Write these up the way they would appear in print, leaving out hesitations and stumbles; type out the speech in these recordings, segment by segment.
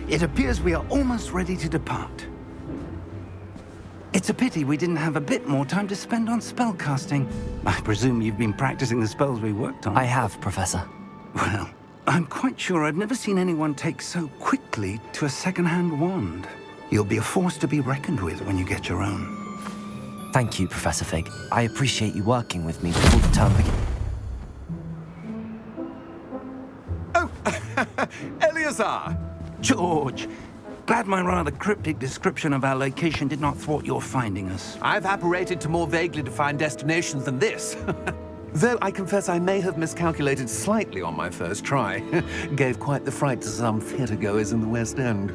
It appears we are almost ready to depart. It's a pity we didn't have a bit more time to spend on spellcasting. I presume you've been practicing the spells we worked on. I have, Professor. Well, I'm quite sure I've never seen anyone take so quickly to a second-hand wand. You'll be a force to be reckoned with when you get your own. Thank you, Professor Fig. I appreciate you working with me before the term begins. Oh, Eleazar! George, glad my rather cryptic description of our location did not thwart your finding us. I've apparated to more vaguely defined destinations than this. Though I confess I may have miscalculated slightly on my first try. Gave quite the fright to some theatre-goers in the West End.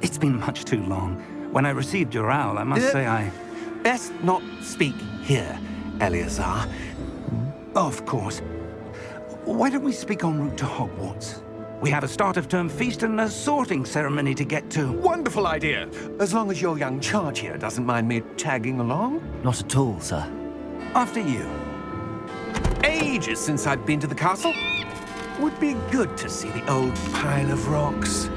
It's been much too long. When I received your owl, I must say I... Best not speak here, Eleazar. Of course. Why don't we speak en route to Hogwarts? We have a start-of-term feast and a sorting ceremony to get to. Wonderful idea! As long as your young charge here doesn't mind me tagging along. Not at all, sir. After you. Ages since I've been to the castle. Would be good to see the old pile of rocks.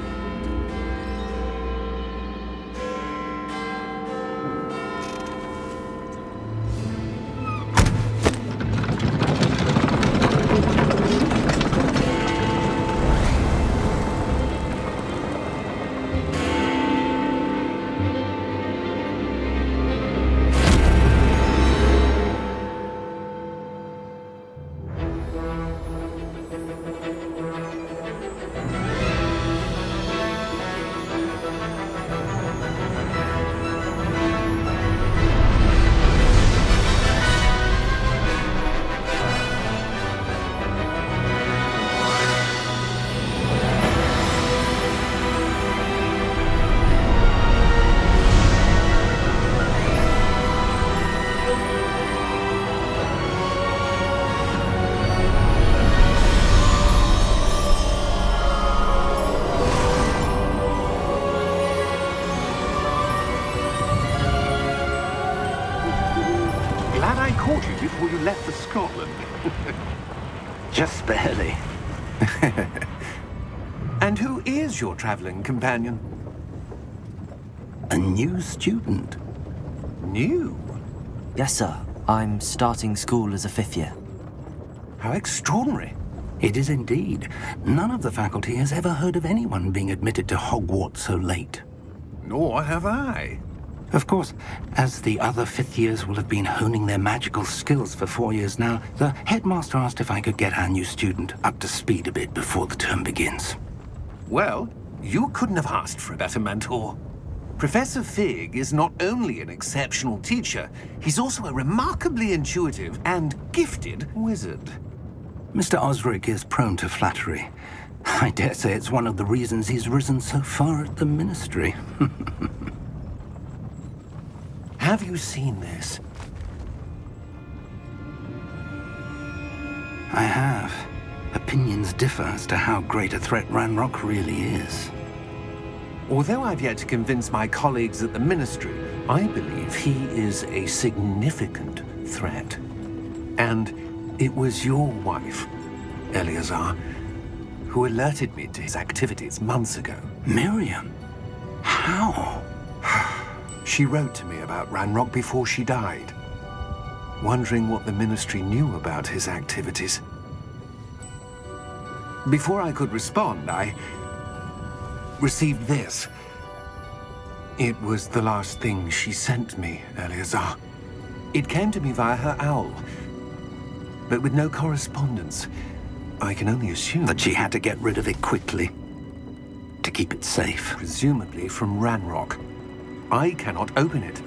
Before you left for Scotland. Just barely. And who is your traveling companion? A new student. New? Yes, sir. I'm starting school as a 5th year. How extraordinary. It is indeed. None of the faculty has ever heard of anyone being admitted to Hogwarts so late. Nor have I. Of course, as the other 5th years will have been honing their magical skills for 4 years now, the headmaster asked if I could get our new student up to speed a bit before the term begins. Well, you couldn't have asked for a better mentor. Professor Fig is not only an exceptional teacher, he's also a remarkably intuitive and gifted wizard. Mr. Osric is prone to flattery. I dare say it's one of the reasons he's risen so far at the Ministry. Have you seen this? I have. Opinions differ as to how great a threat Ranrock really is. Although I've yet to convince my colleagues at the Ministry, I believe he is a significant threat. And it was your wife, Eleazar, who alerted me to his activities months ago. Miriam? How? She wrote to me about Ranrock before she died, wondering what the Ministry knew about his activities. Before I could respond, I received this. It was the last thing she sent me, Eleazar. It came to me via her owl, but with no correspondence. I can only assume that she had to get rid of it quickly, to keep it safe. Presumably from Ranrock. I cannot open it.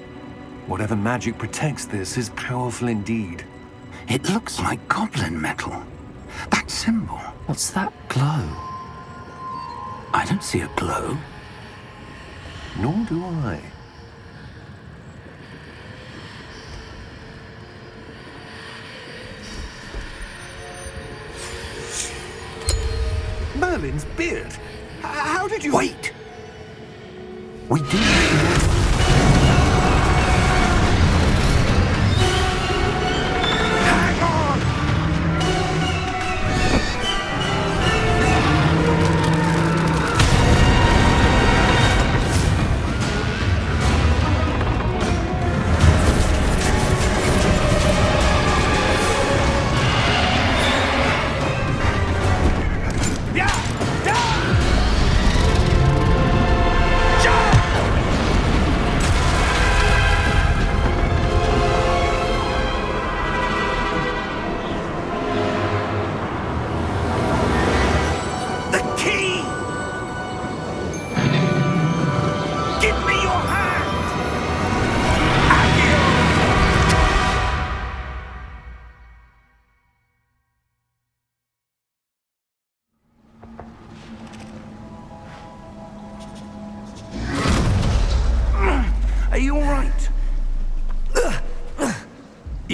Whatever magic protects this is powerful indeed. It looks like goblin metal. That symbol. What's that glow? I don't see a glow. Nor do I. Merlin's beard. How did you... Wait! We do... Hang on!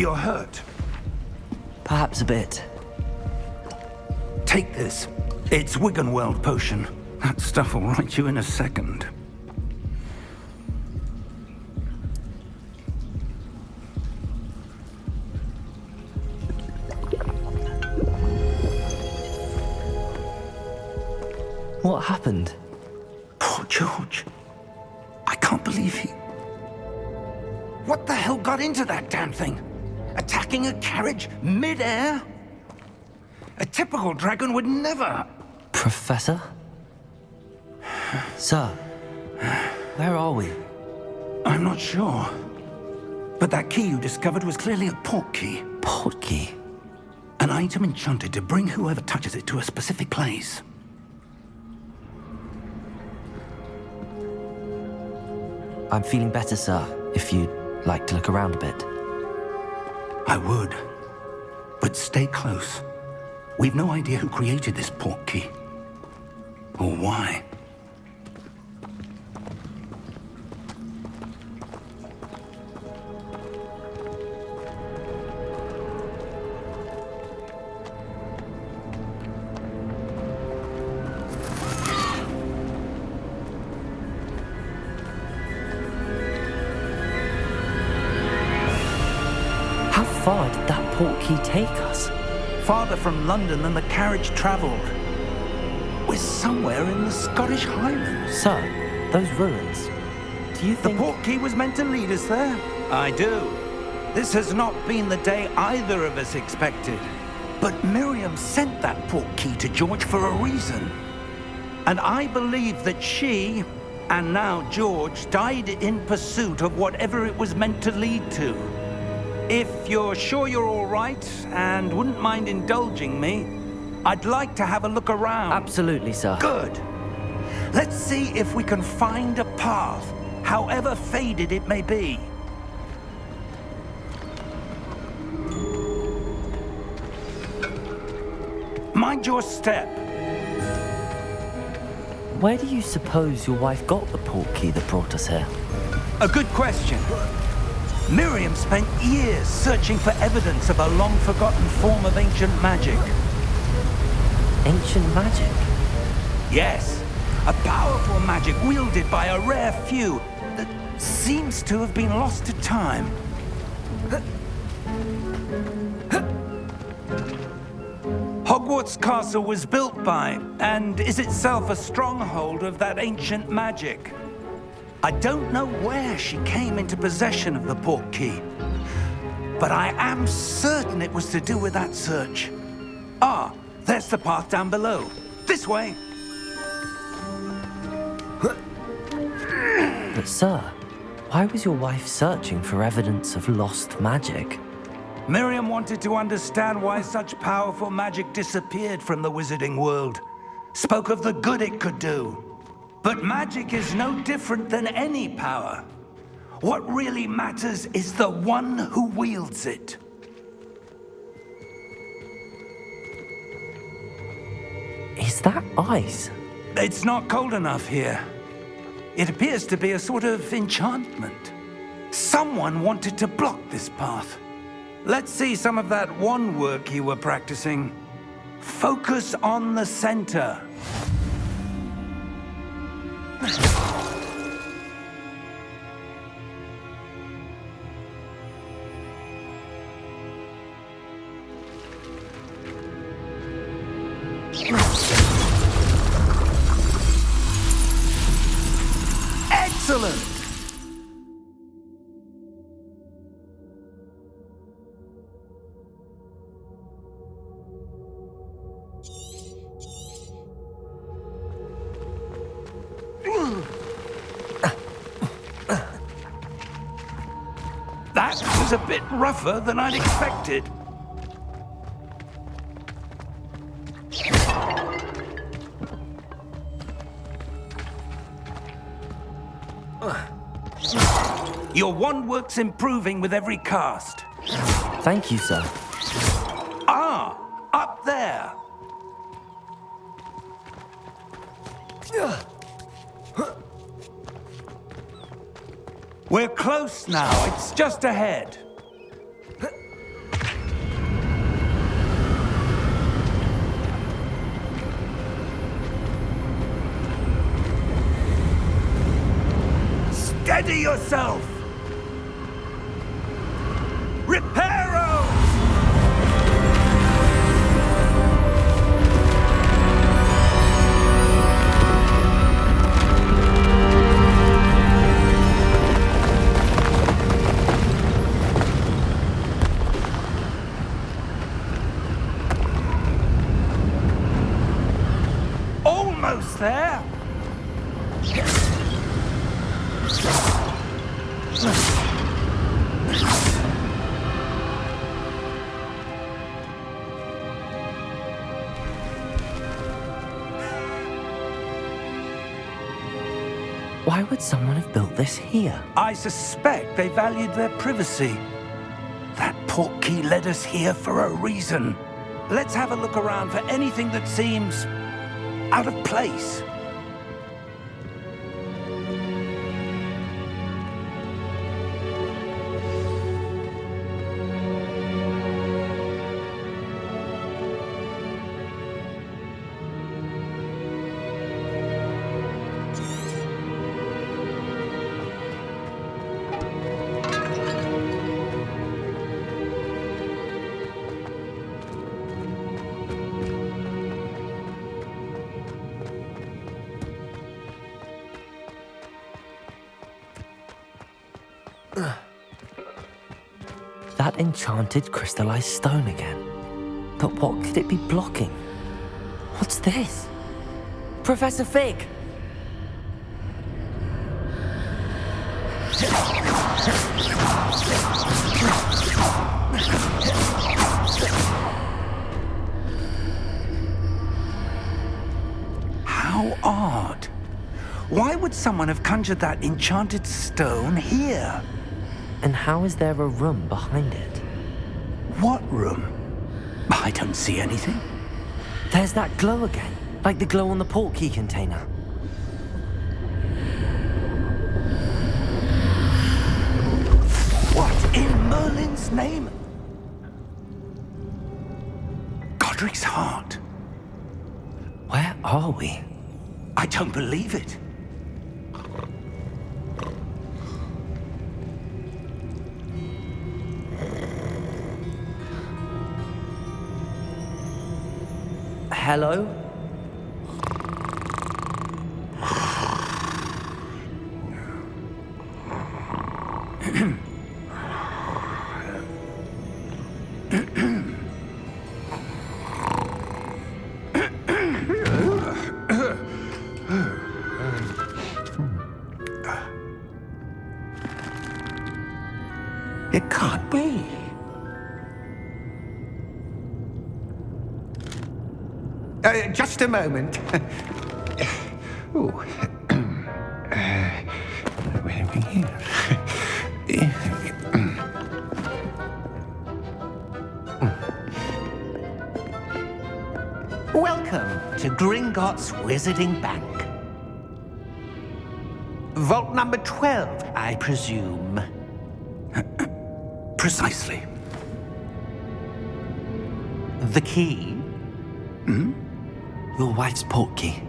You're hurt. Perhaps a bit. Take this. It's Wiggenweld potion. That stuff will right you in a second. What happened? Poor George. I can't believe he... What the hell got into that damn thing? Attacking a carriage mid-air? A typical dragon would never... Professor? Sir, where are we? I'm not sure. But that key you discovered was clearly a port key. Port key? An item enchanted to bring whoever touches it to a specific place. I'm feeling better, sir, if you'd like to look around a bit. I would. But stay close. We've no idea who created this port key. Or why. How far did that port key take us? Farther from London than the carriage travelled. We're somewhere in the Scottish Highlands. Sir, those ruins. Do you The think... port key was meant to lead us there? I do. This has not been the day either of us expected. But Miriam sent that port key to George for a reason. And I believe that she, and now George, died in pursuit of whatever it was meant to lead to. If you're sure you're all right and wouldn't mind indulging me, I'd like to have a look around. Absolutely, sir. Good. Let's see if we can find a path, however faded it may be. Mind your step. Where do you suppose your wife got the port key that brought us here? A good question. Miriam spent years searching for evidence of a long-forgotten form of ancient magic. Ancient magic? Yes, a powerful magic wielded by a rare few that seems to have been lost to time. Hogwarts Castle was built by, and is itself a stronghold of that ancient magic. I don't know where she came into possession of the port key, but I am certain it was to do with that search. Ah, there's the path down below. This way. But sir, why was your wife searching for evidence of lost magic? Miriam wanted to understand why such powerful magic disappeared from the wizarding world. Spoke of the good it could do. But magic is no different than any power. What really matters is the one who wields it. Is that ice? It's not cold enough here. It appears to be a sort of enchantment. Someone wanted to block this path. Let's see some of that wand work you were practicing. Focus on the center. Excellent! That was a bit rougher than I'd expected. Your wand work's improving with every cast. Thank you, sir. Ah, up there. We're close now. It's just ahead. Steady yourself! Reparo! Almost there! Why would someone have built this here? I suspect they valued their privacy. That portkey led us here for a reason. Let's have a look around for anything that seems out of place. That enchanted crystallized stone again. But what could it be blocking? What's this? Professor Fig! How odd. Why would someone have conjured that enchanted stone here? And how is there a room behind it? What room? I don't see anything. There's that glow again, like the glow on the portkey container. What in Merlin's name? Godric's heart. Where are we? I don't believe it. Hello? It can't be. Just a moment. Ooh. Where are we here? Welcome to Gringotts Wizarding Bank. Vault number 12, I presume. Precisely. The key? Your wife's portkey.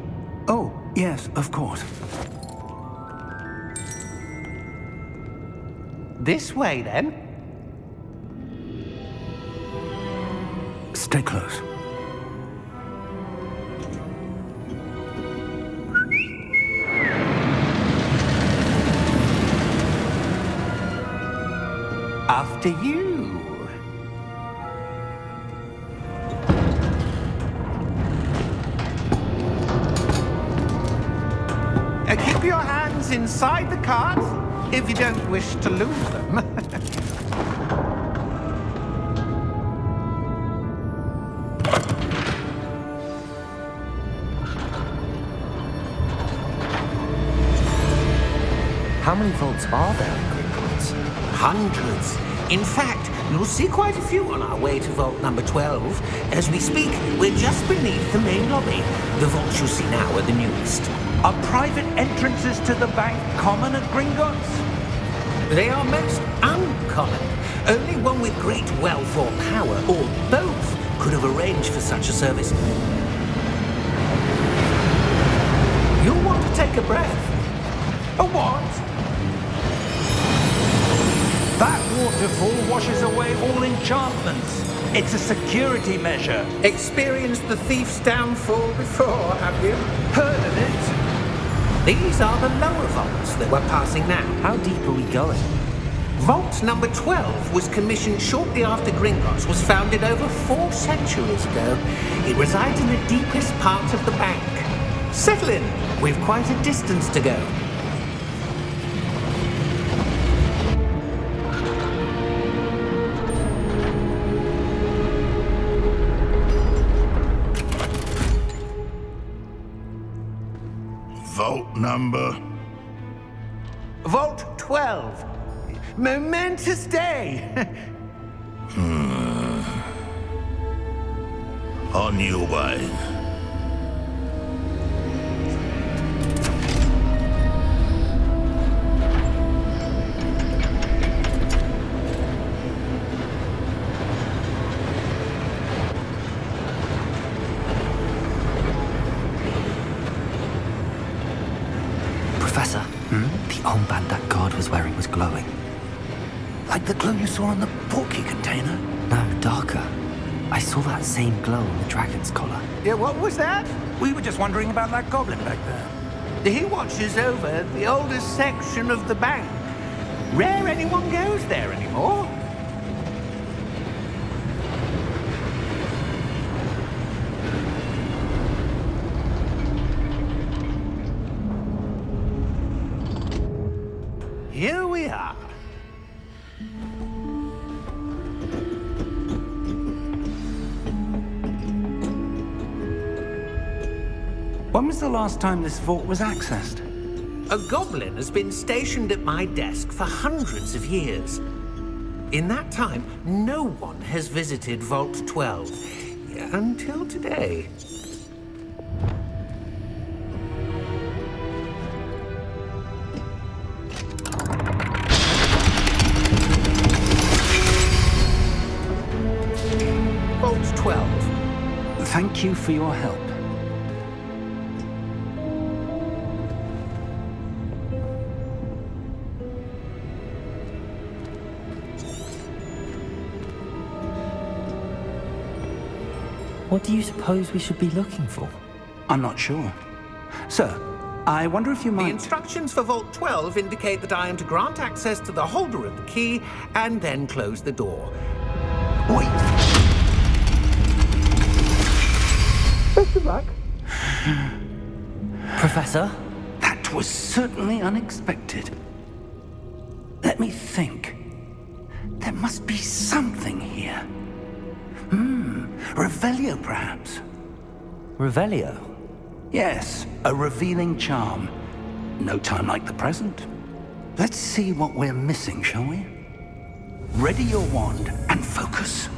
Oh, yes, of course. This way, then. Stay close. After you. Keep your hands inside the cart if you don't wish to lose them. How many vaults are there in Gringotts? Hundreds. In fact, you'll see quite a few on our way to vault number 12. As we speak, we're just beneath the main lobby. The vaults you see now are the newest. Are private entrances to the bank common at Gringotts? They are most uncommon. Only one with great wealth or power, or both, could have arranged for such a service. You'll want to take a breath. A what? That waterfall washes away all enchantments. It's a security measure. Experienced the thief's downfall before, have you? Heard of it? These are the lower vaults that we're passing now. How deep are we going? Vault number 12 was commissioned shortly after Gringotts was founded over 4 centuries ago. It resides in the deepest part of the bank. Settle in. We've quite a distance to go. Vault number? Vault 12. Momentous day. On your way. Professor, the armband that guard was wearing was glowing. Like the glow you saw on the portkey container? No, darker. I saw that same glow on the dragon's collar. Yeah, what was that? We were just wondering about that goblin back there. He watches over the oldest section of the bank. Rare anyone goes there anymore. Here we are. When was the last time this vault was accessed? A goblin has been stationed at my desk for hundreds of years. In that time, no one has visited Vault 12 until today. Vault 12. Thank you for your help. What do you suppose we should be looking for? I'm not sure. Sir, I wonder if you The might... instructions for Vault 12 indicate that I am to grant access to the holder of the key and then close the door. Wait! Best of luck. Professor? That was certainly unexpected. Let me think. There must be something here. Revelio, perhaps? Revelio? Yes, a revealing charm. No time like the present. Let's see what we're missing, shall we? Ready your wand and focus.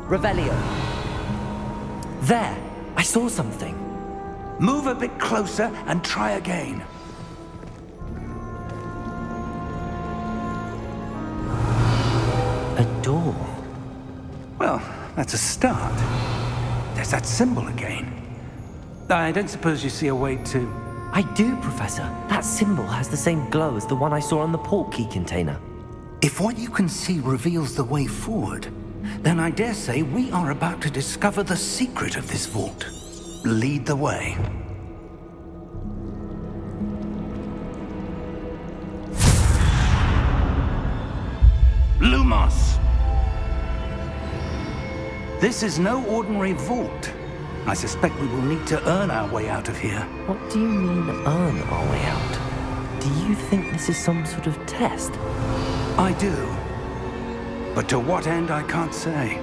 Revelio. There! I saw something. Move a bit closer and try again. A door. Well, that's a start. There's that symbol again. I don't suppose you see a way to... I do, Professor. That symbol has the same glow as the one I saw on the portkey container. If what you can see reveals the way forward, then I dare say we are about to discover the secret of this vault. Lead the way. Lumos! This is no ordinary vault. I suspect we will need to earn our way out of here. What do you mean, earn our way out? Do you think this is some sort of test? I do. But to what end, I can't say.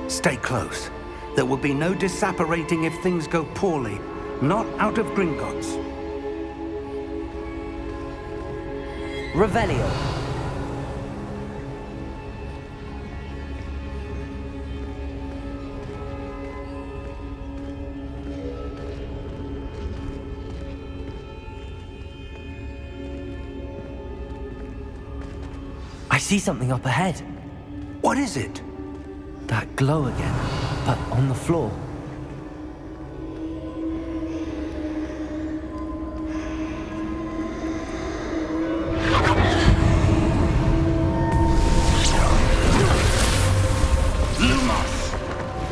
Stay close. There will be no disapparating if things go poorly. Not out of Gringotts. Revelio. I see something up ahead. What is it? That glow again, but on the floor.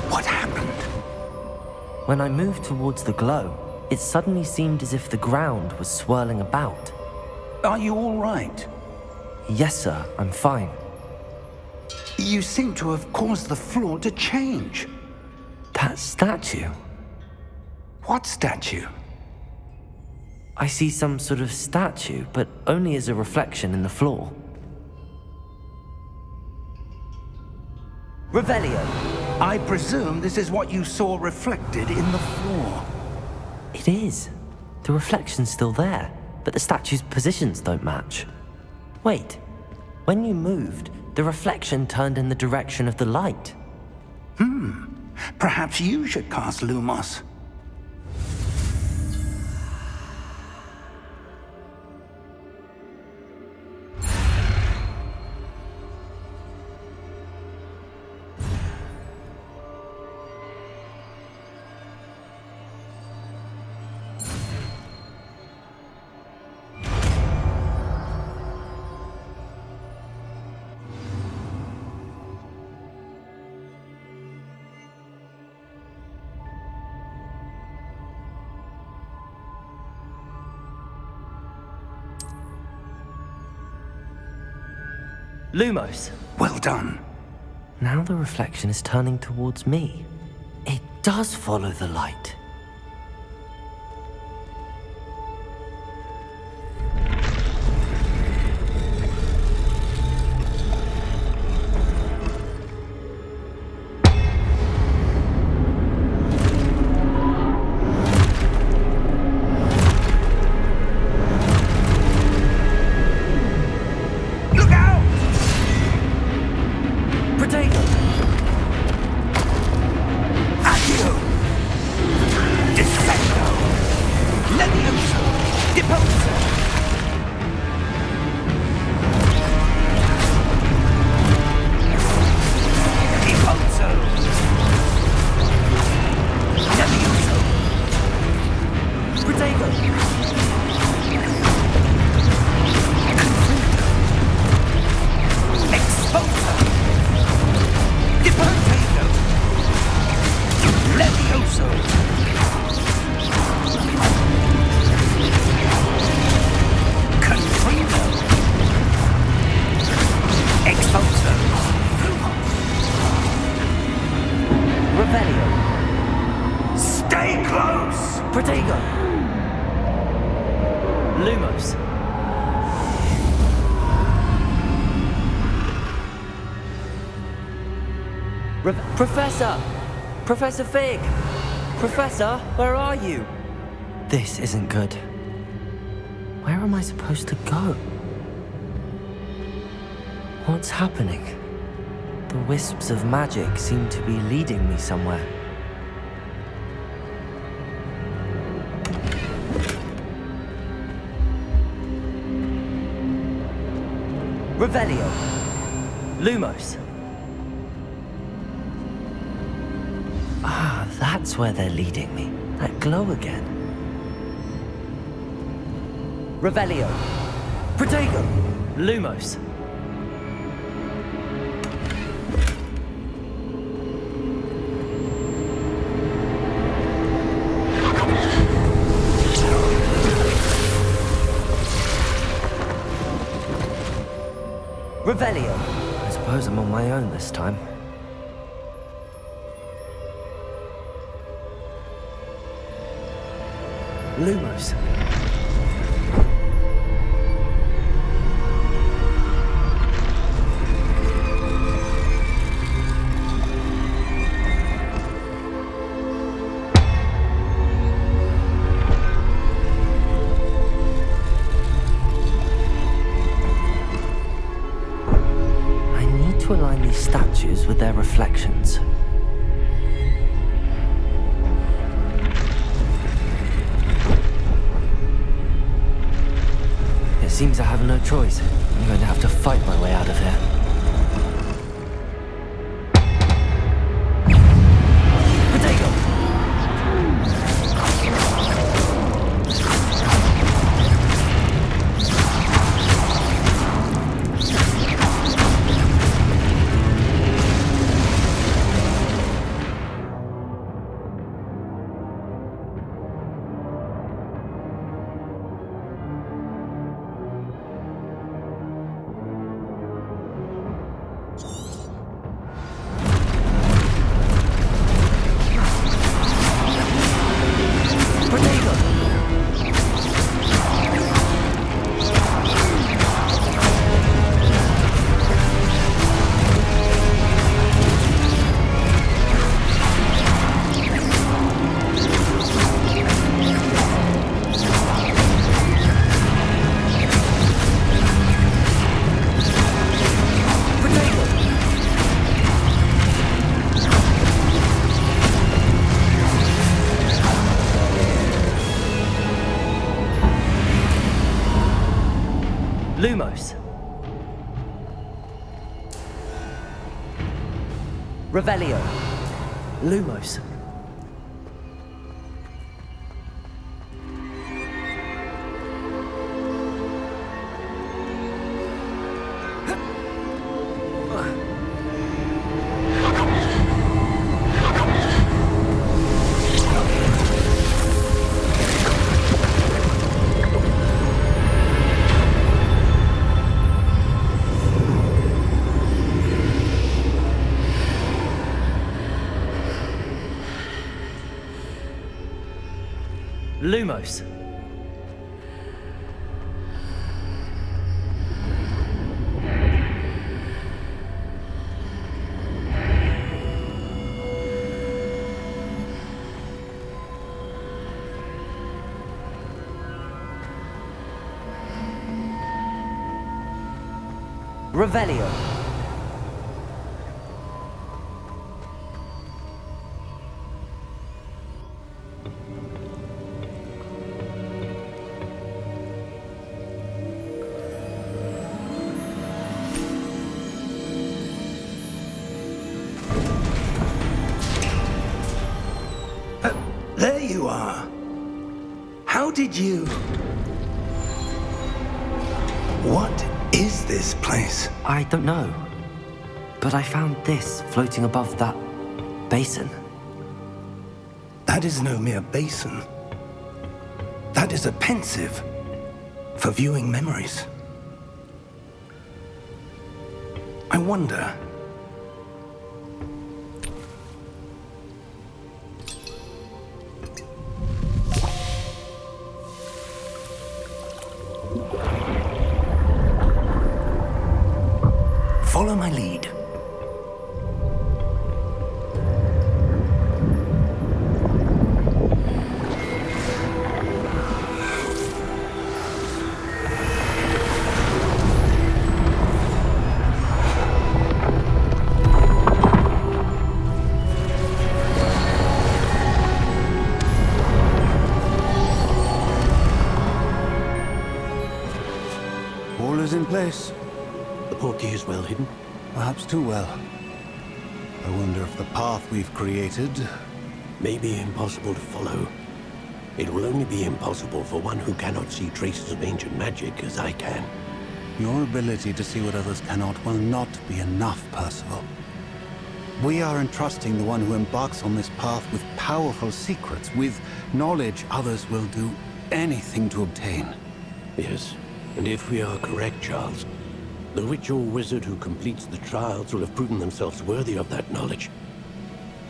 What happened? When I moved towards the glow, it suddenly seemed as if the ground was swirling about. Are you all right? Yes, sir, I'm fine. You seem to have caused the floor to change. That statue? What statue? I see some sort of statue, but only as a reflection in the floor. Revelio. I presume this is what you saw reflected in the floor. It is. The reflection's still there, but the statue's positions don't match. Wait, when you moved, the reflection turned in the direction of the light. Perhaps you should cast Lumos. Lumos. Well done. Now the reflection is turning towards me. It does follow the light. Lumos. Professor! Professor Fig! Professor, where are you? This isn't good. Where am I supposed to go? What's happening? The wisps of magic seem to be leading me somewhere. Revelio. Lumos. Ah, that's where they're leading me. That glow again. Revelio. Protego. Lumos. Revelio. I suppose I'm on my own this time. Lumos. Seems I have no choice. I'm going to have to fight my way out of here. Potato! Lumos. Revelio. Lumos. Lumos. Revelio. There you are. How did you... What is this place? I don't know. But I found this floating above that basin. That is no mere basin. That is a pensive for viewing memories. I wonder... Follow my lead. All is in place. The portkey is well hidden. Perhaps too well. I wonder if the path we've created... May be impossible to follow. It will only be impossible for one who cannot see traces of ancient magic as I can. Your ability to see what others cannot will not be enough, Percival. We are entrusting the one who embarks on this path with powerful secrets, with knowledge others will do anything to obtain. Yes, and if we are correct, Charles, the witch or wizard who completes the trials will have proven themselves worthy of that knowledge,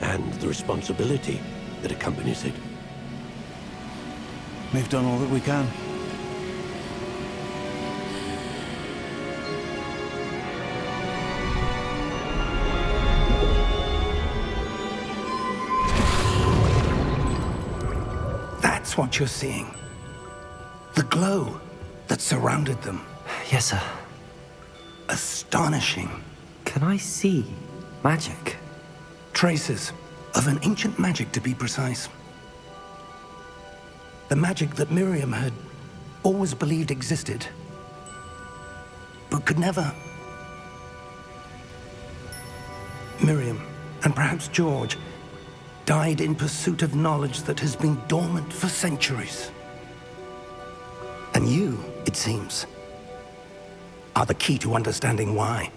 and the responsibility that accompanies it. We've done all that we can. That's what you're seeing. The glow that surrounded them. Yes, sir. Astonishing. Can I see magic? Traces of an ancient magic, to be precise. The magic that Miriam had always believed existed. but could never. Miriam, and perhaps George, died in pursuit of knowledge that has been dormant for centuries. And you, it seems, are the key to understanding why.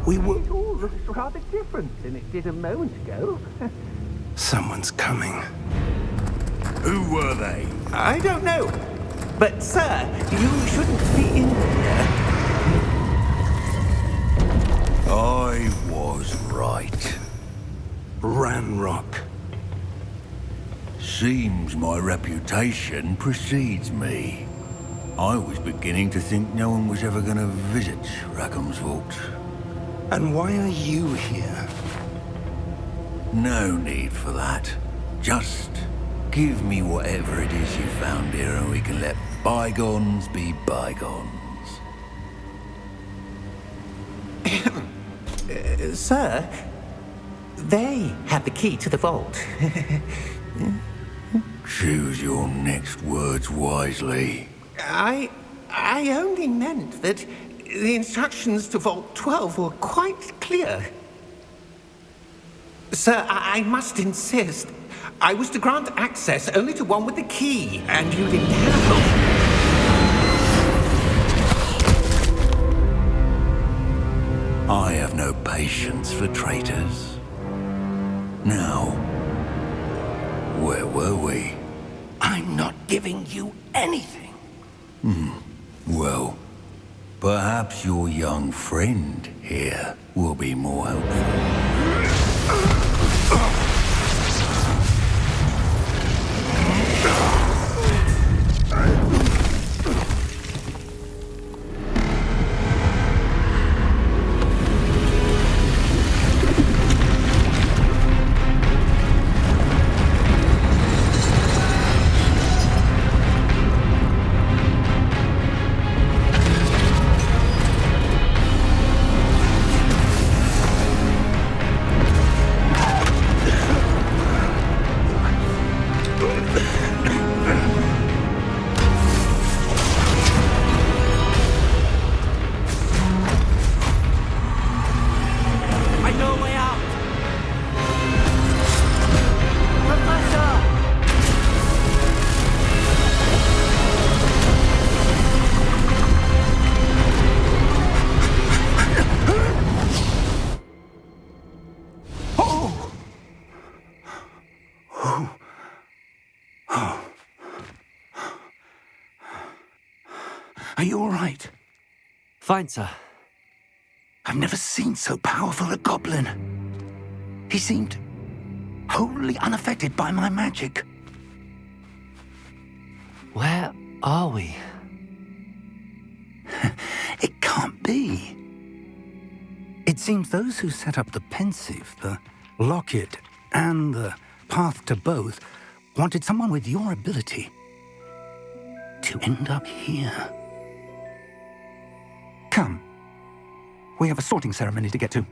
We were... It all looks rather different than it did a moment ago. Someone's coming. Who were they? I don't know. But, sir, you shouldn't be in here. I was right. Ranrock. Seems my reputation precedes me. I was beginning to think no one was ever going to visit Rackham's vault. And why are you here? No need for that. Just give me whatever it is you found here and we can let bygones be bygones. Sir, they have the key to the vault. Choose your next words wisely. I only meant that the instructions to Vault 12 were quite clear. Sir, I must insist. I was to grant access only to one with the key, and you didn't have. I have no patience for traitors. Now, where were we? I'm not giving you anything. Well, perhaps your young friend here will be more helpful. Are you all right? Fine, sir. I've never seen so powerful a goblin. He seemed wholly unaffected by my magic. Where are we? It can't be. It seems those who set up the pensive, the locket, and the path to both wanted someone with your ability to end up here. Come. We have a sorting ceremony to get to.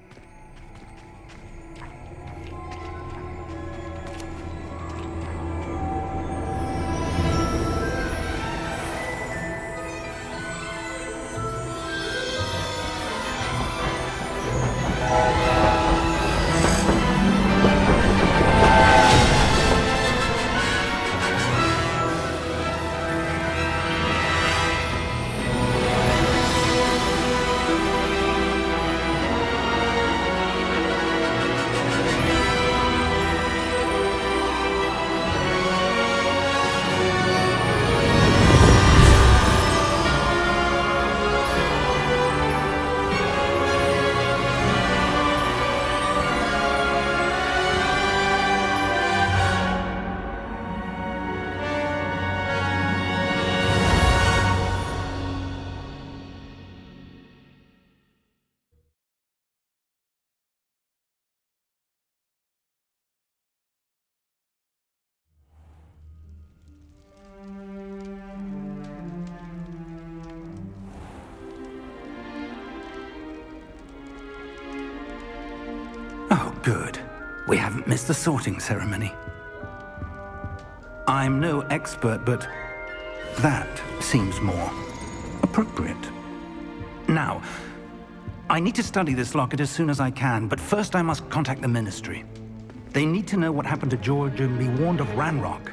Oh, good. We haven't missed the sorting ceremony. I'm no expert, but that seems more appropriate. Now, I need to study this locket as soon as I can, but first I must contact the Ministry. They need to know what happened to George and be warned of Ranrock.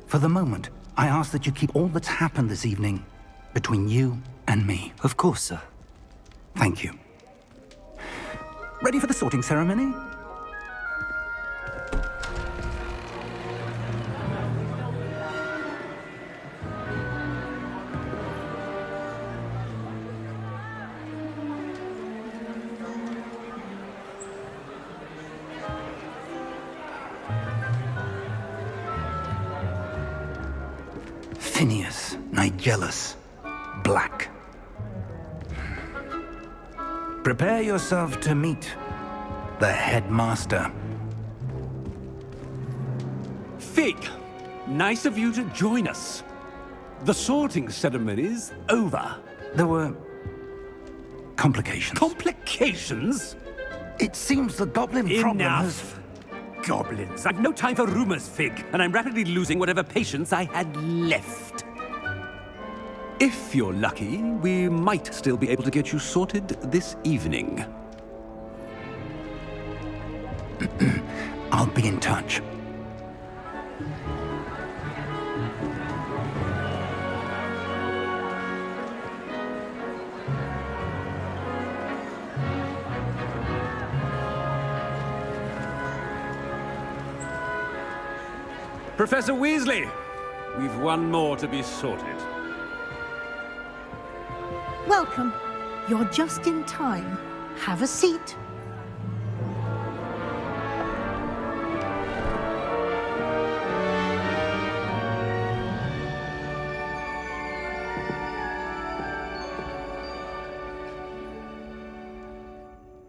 For the moment, I ask that you keep all that's happened this evening between you and me. Of course, sir. Thank you. Ready for the sorting ceremony? Phineas, Nigellus, Black. Prepare yourself to meet the headmaster. Fig, nice of you to join us. The sorting ceremony's over. There were complications. Complications? It seems the goblin problem has... Enough! Goblins. I've no time for rumors, Fig, and I'm rapidly losing whatever patience I had left. If you're lucky, we might still be able to get you sorted this evening. I'll be in touch. Professor Weasley, we've one more to be sorted. Welcome. You're just in time. Have a seat.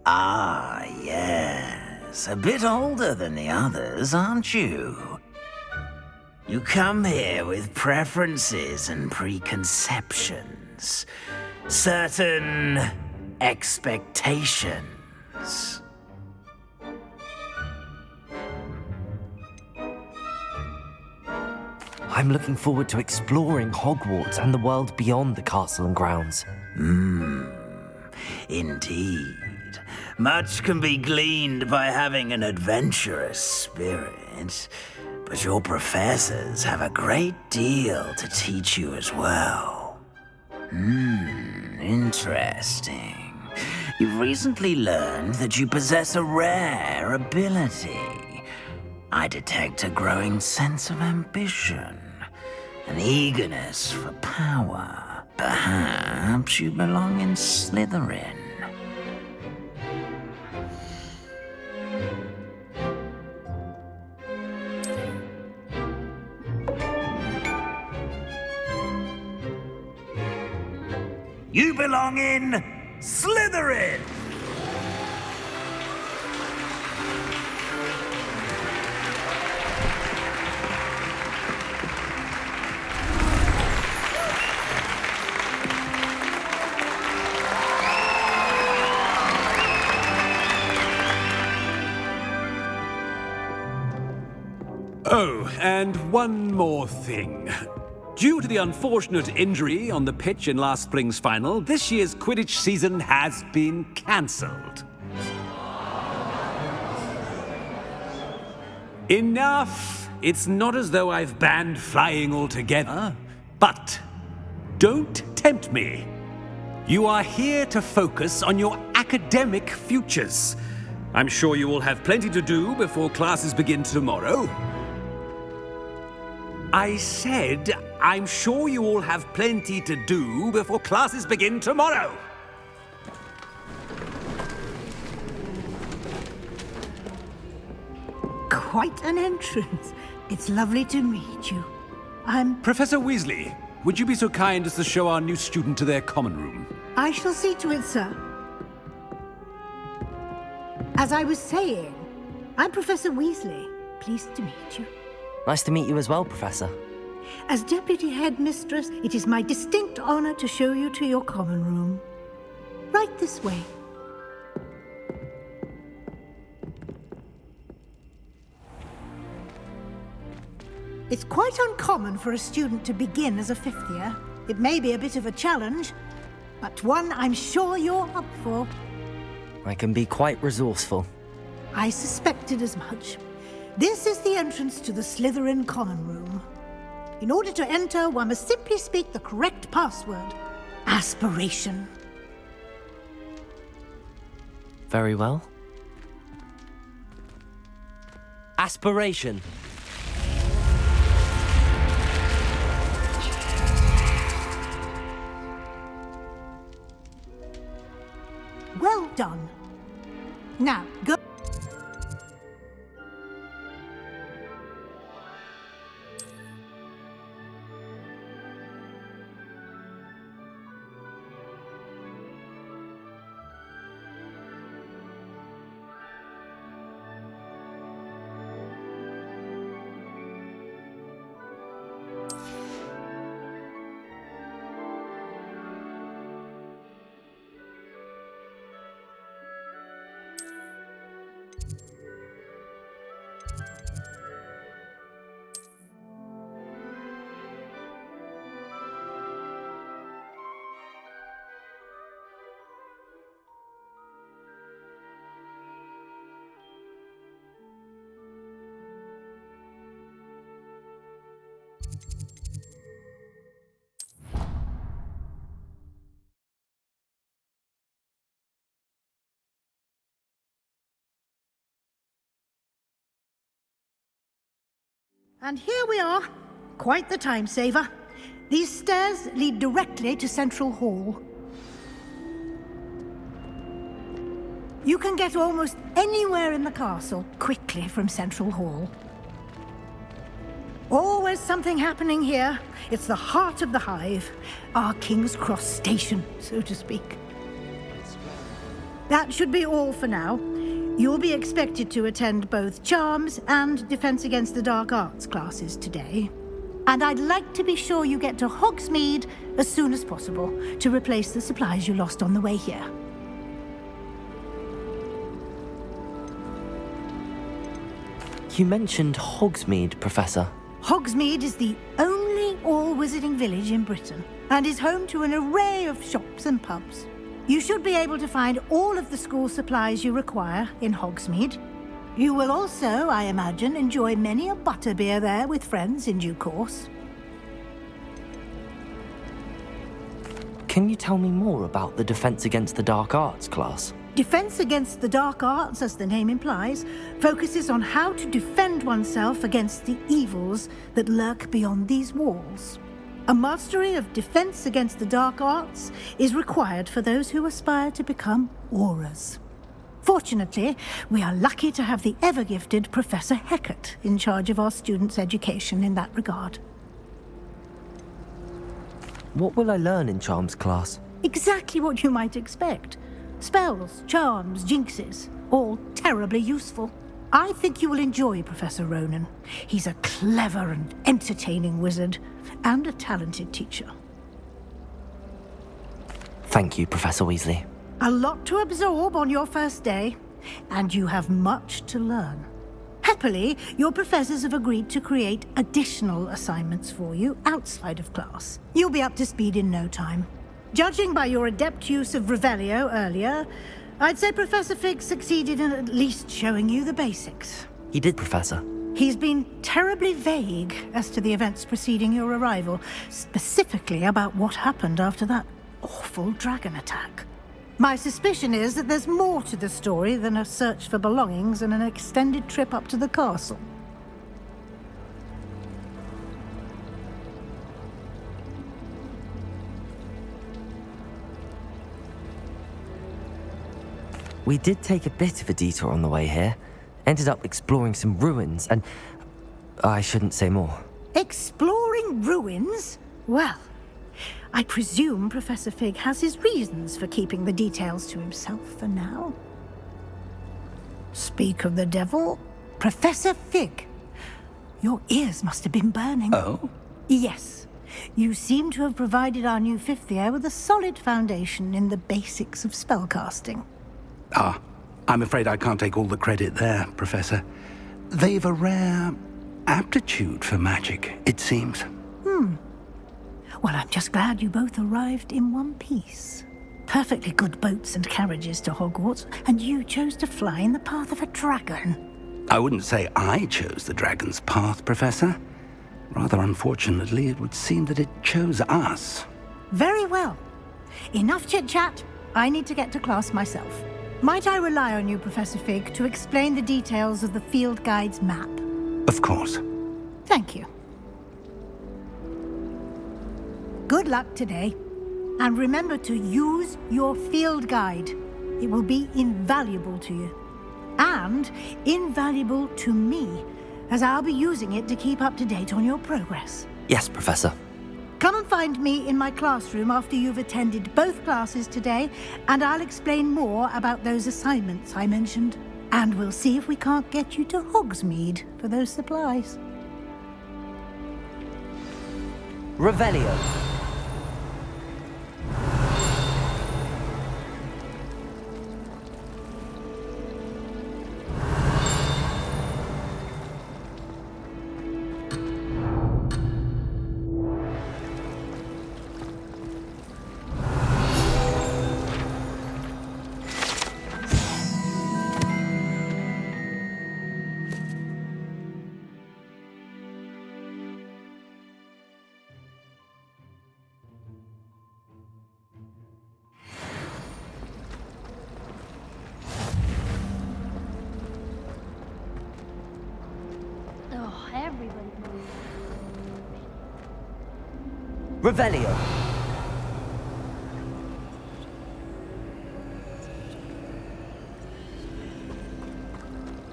Ah, yes. A bit older than the others, aren't you? You come here with preferences and preconceptions. Certain expectations. I'm looking forward to exploring Hogwarts and the world beyond the castle and grounds. Indeed. Much can be gleaned by having an adventurous spirit, but your professors have a great deal to teach you as well. Interesting. You've recently learned that you possess a rare ability. I detect a growing sense of ambition, an eagerness for power. Perhaps you belong in Slytherin. You belong in Slytherin! Oh, and one more thing. Due to the unfortunate injury on the pitch in last spring's final, this year's Quidditch season has been cancelled. Enough! It's not as though I've banned flying altogether, but don't tempt me. You are here to focus on your academic futures. I'm sure you will have plenty to do before classes begin tomorrow. I said, I'm sure you all have plenty to do before classes begin tomorrow. Quite an entrance. It's lovely to meet you. I'm... Professor Weasley, would you be so kind as to show our new student to their common room? I shall see to it, sir. As I was saying, I'm Professor Weasley. Pleased to meet you. Nice to meet you as well, Professor. As Deputy Headmistress, it is my distinct honor to show you to your common room. Right this way. It's quite uncommon for a student to begin as a fifth year. It may be a bit of a challenge, but one I'm sure you're up for. I can be quite resourceful. I suspected as much. This is the entrance to the Slytherin Common Room. In order to enter, one must simply speak the correct password. Aspiration. Very well. Aspiration. Well done. Now, go. And here we are. Quite the time saver. These stairs lead directly to Central Hall. You can get almost anywhere in the castle quickly from Central Hall. Always something happening here. It's the heart of the hive, our King's Cross station, so to speak. That should be all for now. You'll be expected to attend both Charms and Defense Against the Dark Arts classes today. And I'd like to be sure you get to Hogsmeade as soon as possible to replace the supplies you lost on the way here. You mentioned Hogsmeade, Professor. Hogsmeade is the only all-wizarding village in Britain and is home to an array of shops and pubs. You should be able to find all of the school supplies you require in Hogsmeade. You will also, I imagine, enjoy many a butterbeer there with friends in due course. Can you tell me more about the Defense Against the Dark Arts class? Defense Against the Dark Arts, as the name implies, focuses on how to defend oneself against the evils that lurk beyond these walls. A mastery of Defense Against the Dark Arts is required for those who aspire to become AORUS. Fortunately, we are lucky to have the ever-gifted Professor Hecat in charge of our students' education in that regard. What will I learn in Charms class? Exactly what you might expect. Spells, charms, jinxes, all terribly useful. I think you will enjoy Professor Ronan. He's a clever and entertaining wizard, and a talented teacher. Thank you, Professor Weasley. A lot to absorb on your first day, and you have much to learn. Happily, your professors have agreed to create additional assignments for you outside of class. You'll be up to speed in no time. Judging by your adept use of Revelio earlier, I'd say Professor Fig succeeded in at least showing you the basics. He did, Professor. He's been terribly vague as to the events preceding your arrival, specifically about what happened after that awful dragon attack. My suspicion is that there's more to the story than a search for belongings and an extended trip up to the castle. We did take a bit of a detour on the way here. Ended up exploring some ruins, and I shouldn't say more. Exploring ruins? Well, I presume Professor Fig has his reasons for keeping the details to himself for now. Speak of the devil, Professor Fig, your ears must have been burning. Oh? Yes. You seem to have provided our new fifth year with a solid foundation in the basics of spellcasting. Ah, I'm afraid I can't take all the credit there, Professor. They've a rare aptitude for magic, it seems. Well, I'm just glad you both arrived in one piece. perfectly good boats and carriages to Hogwarts, and you chose to fly in the path of a dragon. I wouldn't say I chose the dragon's path, Professor. Rather unfortunately, it would seem that it chose us. Very well. Enough chit-chat. I need to get to class myself. Might I rely on you, Professor Fig, to explain the details of the field guide's map? Of course. Thank you. Good luck today. And remember to use your field guide. It will be invaluable to you. And invaluable to me, as I'll be using it to keep up to date on your progress. Yes, Professor. Come and find me in my classroom after you've attended both classes today, and I'll explain more about those assignments I mentioned. And we'll see if we can't get you to Hogsmeade for those supplies. Revelio. Oh, everybody moves. Revelio.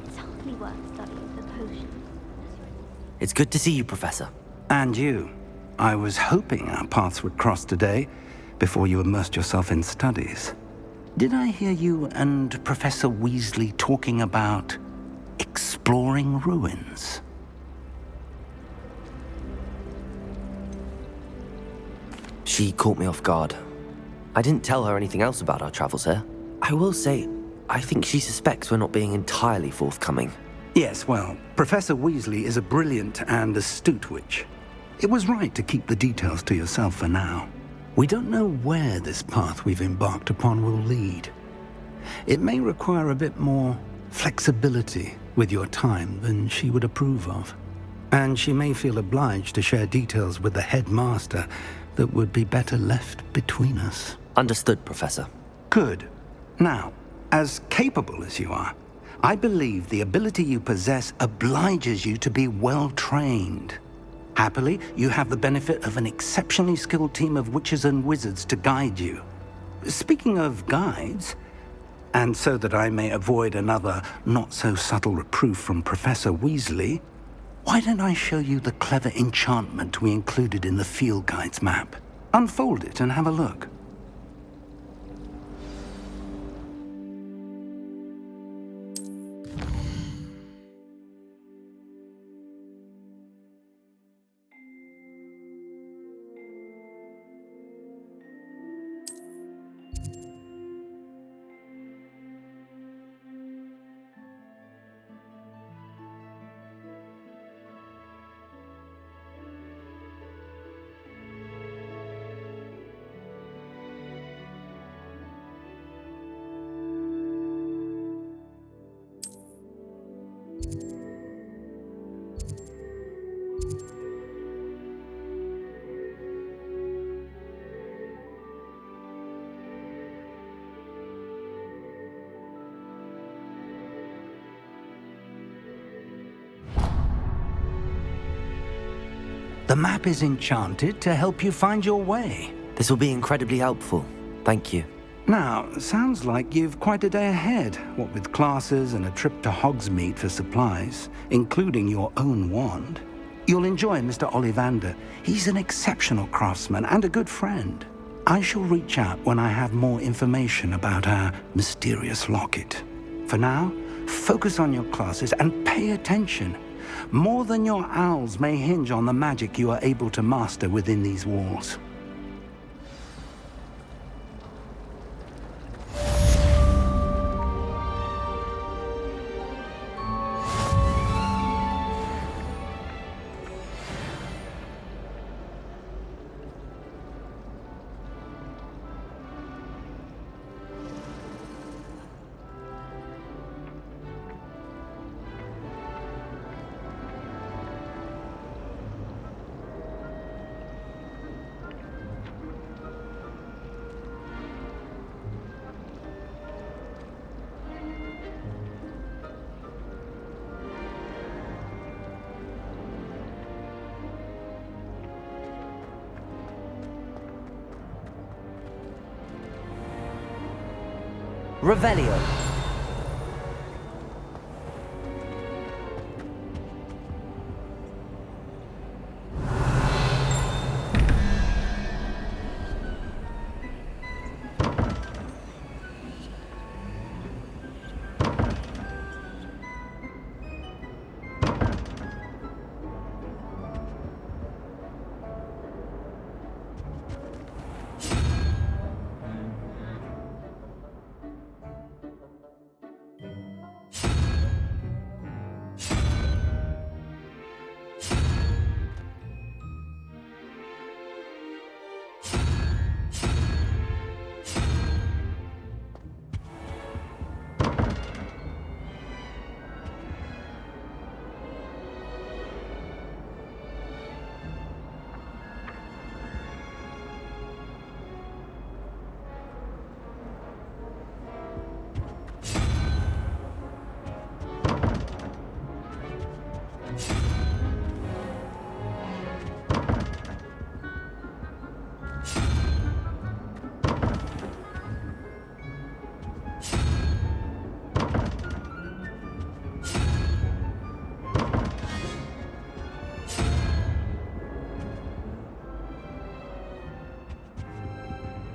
It's hardly worth studying the potion. It's good to see you, Professor. And you. I was hoping our paths would cross today, before you immersed yourself in studies. Did I hear you and Professor Weasley talking about exploring ruins? She caught me off guard. I didn't tell her anything else about our travels here. I will say, I think she suspects we're not being entirely forthcoming. Yes, well, Professor Weasley is a brilliant and astute witch. It was right to keep the details to yourself for now. We don't know where this path we've embarked upon will lead. It may require a bit more flexibility with your time than she would approve of. And she may feel obliged to share details with the headmaster that would be better left between us. Understood, Professor. Good. Now, as capable as you are, I believe the ability you possess obliges you to be well trained. Happily, you have the benefit of an exceptionally skilled team of witches and wizards to guide you. Speaking of guides, and so that I may avoid another not-so-subtle reproof from Professor Weasley, why don't I show you the clever enchantment we included in the field guide's map? Unfold it and have a look. The map is enchanted to help you find your way. This will be incredibly helpful. Thank you. Now, sounds like you've quite a day ahead, what with classes and a trip to Hogsmeade for supplies, including your own wand. You'll enjoy Mr. Ollivander. He's an exceptional craftsman and a good friend. I shall reach out when I have more information about our mysterious locket. For now, focus on your classes and pay attention. More than your owls may hinge on the magic you are able to master within these walls. Revelio.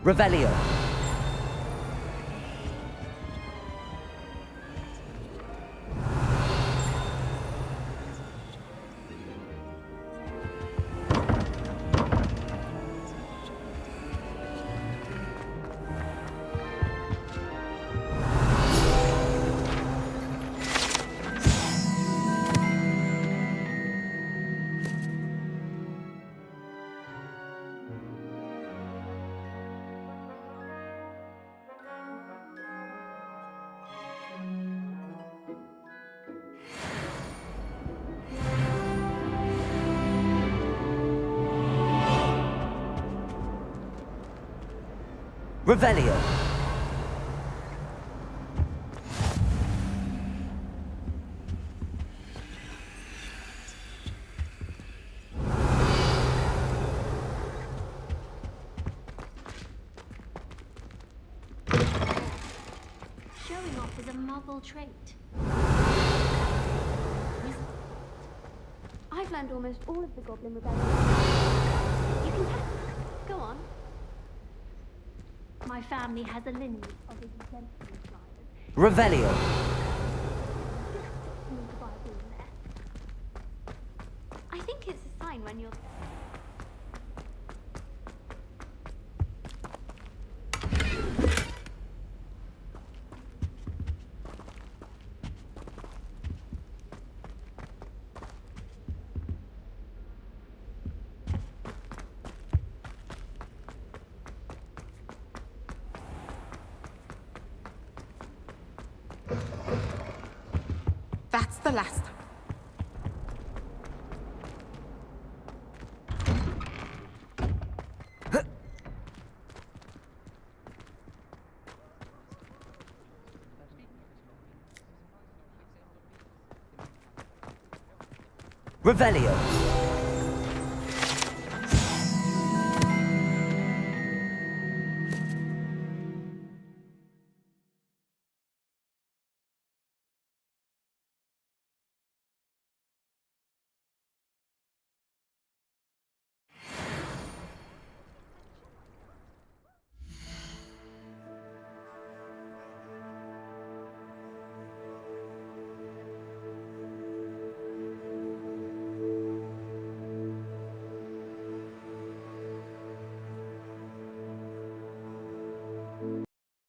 Revelio. Revelio. Showing off is a Muggle trait. I've learned almost all of the Goblin Rebellion. You can test it. Go on. My family has a lineage of exemplary drivers. Revelio. I think it's a sign when you're... That's the last. Revelio.